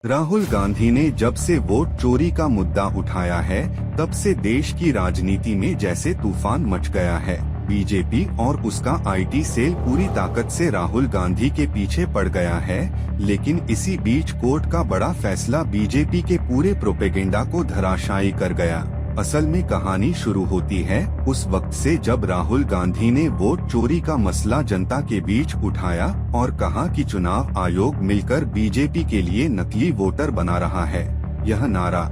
राहुल गांधी ने जब से वोट चोरी का मुद्दा उठाया है, तब से देश की राजनीति में जैसे तूफान मच गया है। बीजेपी और उसका आईटी सेल पूरी ताकत से राहुल गांधी के पीछे पड़ गया है, लेकिन इसी बीच कोर्ट का बड़ा फैसला बीजेपी के पूरे प्रोपेगेंडा को धराशायी कर गया। असल में कहानी शुरू होती है उस वक्त से जब राहुल गांधी ने वोट चोरी का मसला जनता के बीच उठाया और कहा कि चुनाव आयोग मिलकर बीजेपी के लिए नकली वोटर बना रहा है। यह नारा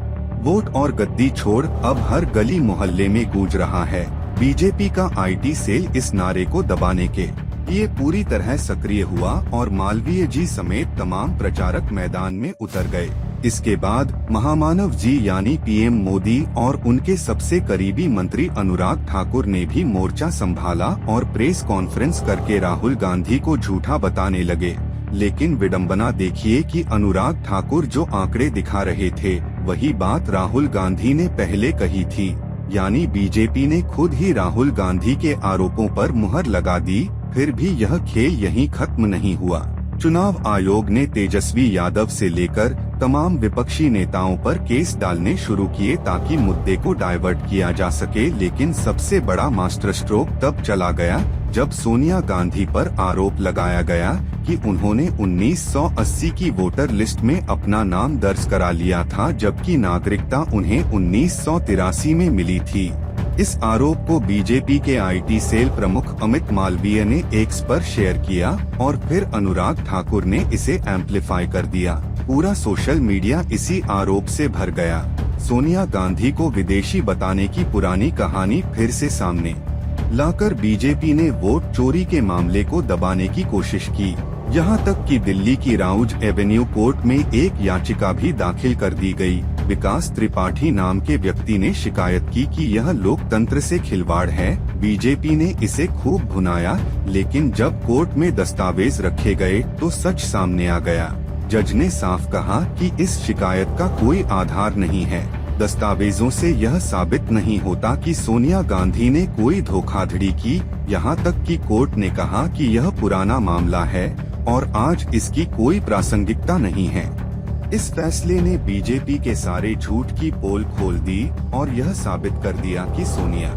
वोट और गद्दी छोड़ अब हर गली मोहल्ले में गूंज रहा है। बीजेपी का आईटी सेल इस नारे को दबाने के लिए पूरी तरह सक्रिय हुआ और मालवीय जी समेत तमाम प्रचारक मैदान में उतर गए। इसके बाद महामानव जी यानी पीएम मोदी और उनके सबसे करीबी मंत्री अनुराग ठाकुर ने भी मोर्चा संभाला और प्रेस कॉन्फ्रेंस करके राहुल गांधी को झूठा बताने लगे। लेकिन विडंबना देखिए कि अनुराग ठाकुर जो आंकड़े दिखा रहे थे, वही बात राहुल गांधी ने पहले कही थी। यानी बीजेपी ने खुद ही राहुल गांधी के आरोपों पर मुहर लगा दी। फिर भी यह खेल यहीं खत्म नहीं हुआ। चुनाव आयोग ने तेजस्वी यादव से लेकर तमाम विपक्षी नेताओं पर केस डालने शुरू किए ताकि मुद्दे को डाइवर्ट किया जा सके। लेकिन सबसे बड़ा मास्टर स्ट्रोक तब चला गया जब सोनिया गांधी पर आरोप लगाया गया कि उन्होंने 1980 की वोटर लिस्ट में अपना नाम दर्ज करा लिया था, जबकि नागरिकता उन्हें 1983 में मिली थी। इस आरोप को बीजेपी के आईटी सेल प्रमुख अमित मालवीय ने एक्स पर शेयर किया और फिर अनुराग ठाकुर ने इसे एम्पलीफाई कर दिया। पूरा सोशल मीडिया इसी आरोप से भर गया। सोनिया गांधी को विदेशी बताने की पुरानी कहानी फिर से सामने लाकर बीजेपी ने वोट चोरी के मामले को दबाने की कोशिश की। यहाँ तक कि दिल्ली की राउज एवेन्यू कोर्ट में एक याचिका भी दाखिल कर दी गई। विकास त्रिपाठी नाम के व्यक्ति ने शिकायत की कि यह लोकतंत्र से खिलवाड़ है। बीजेपी ने इसे खूब भुनाया, लेकिन जब कोर्ट में दस्तावेज रखे गए तो सच सामने आ गया। जज ने साफ कहा कि इस शिकायत का कोई आधार नहीं है। दस्तावेजों से यह साबित नहीं होता कि सोनिया गांधी ने कोई धोखाधड़ी की। यहाँ तक कि कोर्ट ने कहा कि यह पुराना मामला है और आज इसकी कोई प्रासंगिकता नहीं है। इस फैसले ने बीजेपी के सारे झूठ की पोल खोल दी और यह साबित कर दिया कि सोनिया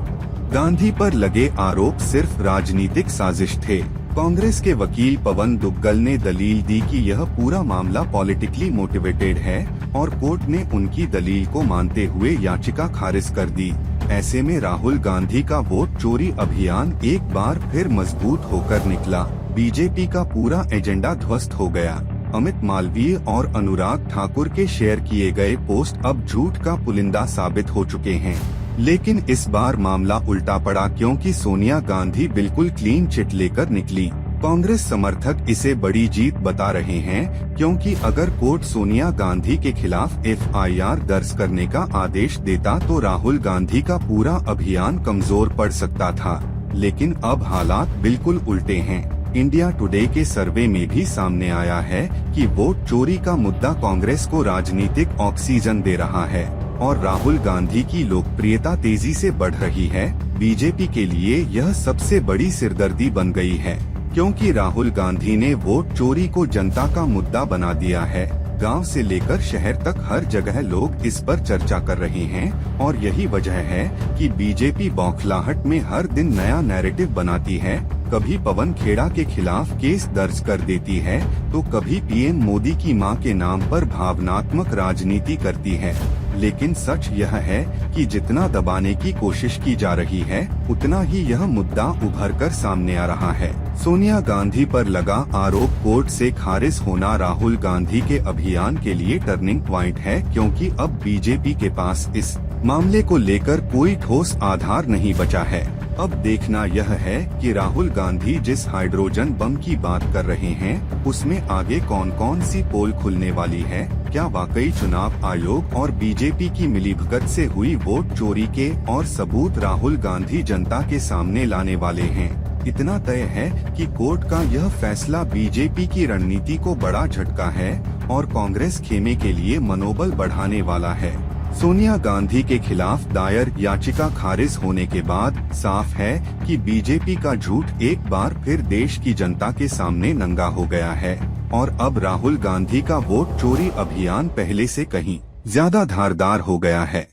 गांधी पर लगे आरोप सिर्फ राजनीतिक साजिश थे। कांग्रेस के वकील पवन दुग्गल ने दलील दी कि यह पूरा मामला पॉलिटिकली मोटिवेटेड है और कोर्ट ने उनकी दलील को मानते हुए याचिका खारिज कर दी। ऐसे में राहुल गांधी का वोट चोरी अभियान एक बार फिर मजबूत होकर निकला। बीजेपी का पूरा एजेंडा ध्वस्त हो गया। अमित मालवीय और अनुराग ठाकुर के शेयर किए गए पोस्ट अब झूठ का पुलिंदा साबित हो चुके हैं। लेकिन इस बार मामला उल्टा पड़ा, क्योंकि सोनिया गांधी बिल्कुल क्लीन चिट लेकर निकली। कांग्रेस समर्थक इसे बड़ी जीत बता रहे हैं, क्योंकि अगर कोर्ट सोनिया गांधी के खिलाफ एफआईआर दर्ज करने का आदेश देता तो राहुल गांधी का पूरा अभियान कमजोर पड़ सकता था। लेकिन अब हालात बिल्कुल उल्टे हैं। इंडिया टुडे के सर्वे में भी सामने आया है कि वोट चोरी का मुद्दा कांग्रेस को राजनीतिक ऑक्सीजन दे रहा है और राहुल गांधी की लोकप्रियता तेजी से बढ़ रही है। बीजेपी के लिए यह सबसे बड़ी सिरदर्दी बन गई है, क्योंकि राहुल गांधी ने वोट चोरी को जनता का मुद्दा बना दिया है। गांव से लेकर शहर तक हर जगह लोग इस पर चर्चा कर रहे हैं और यही वजह है कि बीजेपी बौखलाहट में हर दिन नया नैरेटिव बनाती है। कभी पवन खेड़ा के खिलाफ केस दर्ज कर देती है तो कभी पीएम मोदी की मां के नाम पर भावनात्मक राजनीति करती है। लेकिन सच यह है कि जितना दबाने की कोशिश की जा रही है, उतना ही यह मुद्दा उभर कर सामने आ रहा है। सोनिया गांधी पर लगा आरोप कोर्ट से खारिज होना राहुल गांधी के अभियान के लिए टर्निंग पॉइंट है, क्योंकि अब बीजेपी के पास इस मामले को लेकर कोई ठोस आधार नहीं बचा है। अब देखना यह है कि राहुल गांधी जिस हाइड्रोजन बम की बात कर रहे हैं, उसमें आगे कौन कौन सी पोल खुलने वाली है। क्या वाकई चुनाव आयोग और बीजेपी की मिलीभगत से हुई वोट चोरी के और सबूत राहुल गांधी जनता के सामने लाने वाले हैं। इतना तय है कि कोर्ट का यह फैसला बीजेपी की रणनीति को बड़ा झटका है और कांग्रेस खेमे के लिए मनोबल बढ़ाने वाला है। सोनिया गांधी के खिलाफ दायर याचिका खारिज होने के बाद साफ है कि बीजेपी का झूठ एक बार फिर देश की जनता के सामने नंगा हो गया है। और अब राहुल गांधी का वोट चोरी अभियान पहले से कहीं ज्यादा धारदार हो गया है।